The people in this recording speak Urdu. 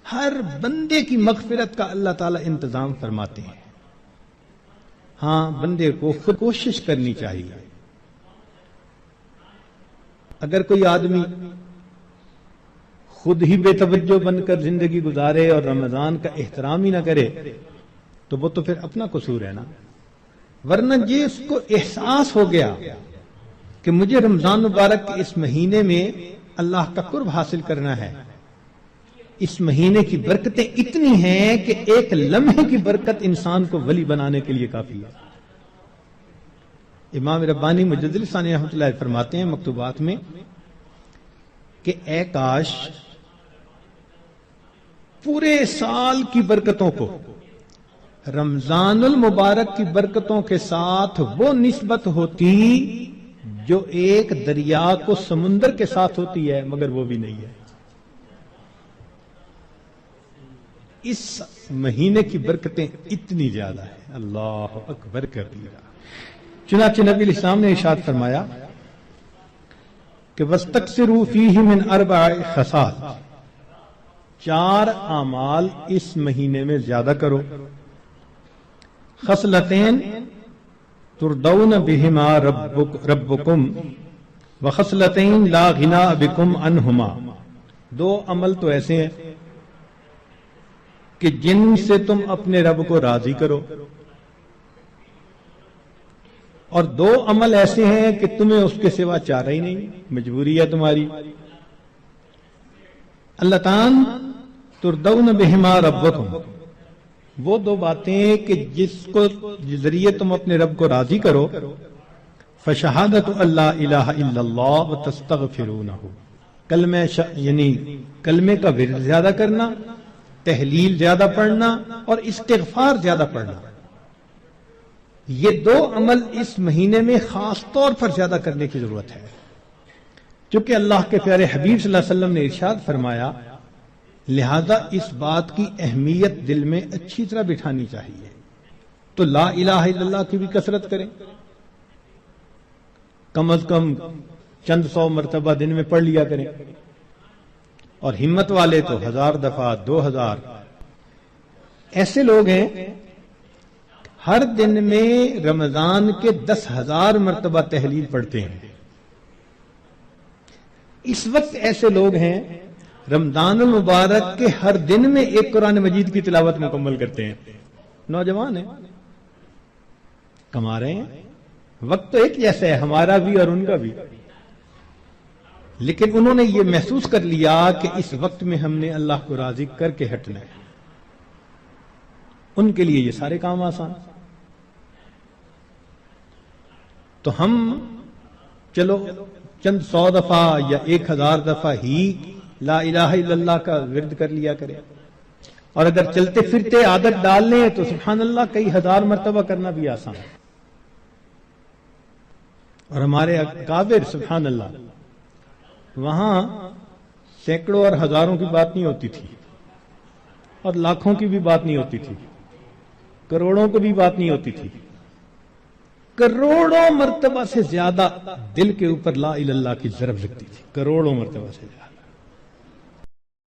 ہر بندے کی مغفرت کا اللہ تعالیٰ انتظام فرماتے ہیں. ہاں بندے کو خود کوشش کرنی چاہیے. اگر کوئی آدمی خود ہی بے توجہ بن کر زندگی گزارے اور رمضان کا احترام ہی نہ کرے تو وہ تو پھر اپنا قصور ہے نا. ورنہ یہ اس کو احساس ہو گیا کہ مجھے رمضان مبارک کے اس مہینے میں اللہ کا قرب حاصل کرنا ہے. اس مہینے کی برکتیں اتنی ہیں کہ ایک لمحے کی برکت انسان کو ولی بنانے کے لیے کافی ہے. امام ربانی مجدد ثانی رحمۃ اللہ علیہ فرماتے ہیں مکتوبات میں کہ اے کاش پورے سال کی برکتوں کو رمضان المبارک کی برکتوں کے ساتھ وہ نسبت ہوتی جو ایک دریا کو سمندر کے ساتھ ہوتی ہے، مگر وہ بھی نہیں ہے. اس مہینے کی برکتیں اتنی زیادہ ہیں. اللہ اکبر کبیرہ. چنانچہ نبی علیہ السلام نے ارشاد فرمایا کہ وَاسْتَكْثِرُوا فِيهِ مِنْ 4 خصال، 4 اعمال اس مہینے میں زیادہ کرو. خصلتین ترضون بهما ربکم وخصلتین لا غناء بکم عنہما. 2 عمل تو ایسے ہیں کہ جن سے تم اپنے رب کو راضی کرو، اور 2 عمل ایسے ہیں کہ تمہیں اس کے سوا چارہ ہی نہیں، مجبوری ہے تمہاری. اللتان ترضون بہما ربکم، وہ 2 باتیں کہ جس کو ذریعے تم اپنے رب کو راضی کرو. فشہادت اللہ الہ الا اللہ وتستغفرونہ، یعنی کلمے کا ورد زیادہ کرنا، تحلیل زیادہ پڑھنا اور استغفار زیادہ پڑھنا. یہ 2 عمل اس مہینے میں خاص طور پر زیادہ کرنے کی ضرورت ہے، چونکہ اللہ کے پیارے حبیب صلی اللہ علیہ وسلم نے ارشاد فرمایا. لہذا اس بات کی اہمیت دل میں اچھی طرح بٹھانی چاہیے. تو لا الہ الا اللہ کی بھی کثرت کریں، کم از کم چند 100 مرتبہ دن میں پڑھ لیا کریں، اور ہمت والے تو 1000 دفعہ 2000. ایسے لوگ ہیں ہر دن میں رمضان کے 10,000 مرتبہ تحلیل پڑھتے ہیں. اس وقت ایسے لوگ ہیں رمضان المبارک کے ہر دن میں ایک قرآن مجید کی تلاوت مکمل کرتے ہیں. نوجوان ہیں، کما رہے ہیں. وقت تو ایک جیسا ہے ہمارا بھی اور ان کا بھی، لیکن انہوں نے یہ محسوس کر لیا کہ اس وقت میں ہم نے اللہ کو راضی کر کے ہٹنا ہے. ان کے لیے یہ سارے کام آسان. تو ہم چلو چند 100 دفعہ یا 1000 دفعہ ہی لا الہ الا اللہ کا ورد کر لیا کریں، اور اگر چلتے پھرتے عادت ڈال لیں تو سبحان اللہ کئی 1000 مرتبہ کرنا بھی آسان ہے. اور ہمارے اکابر سبحان اللہ وہاں سینکڑوں اور ہزاروں کی بات نہیں ہوتی تھی، اور لاکھوں کی بھی بات نہیں ہوتی تھی، کروڑوں کی بھی بات نہیں ہوتی تھی. کروڑوں مرتبہ سے زیادہ دل کے اوپر لا الہ الا اللہ کی ضرب لگتی تھی، کروڑوں مرتبہ سے زیادہ.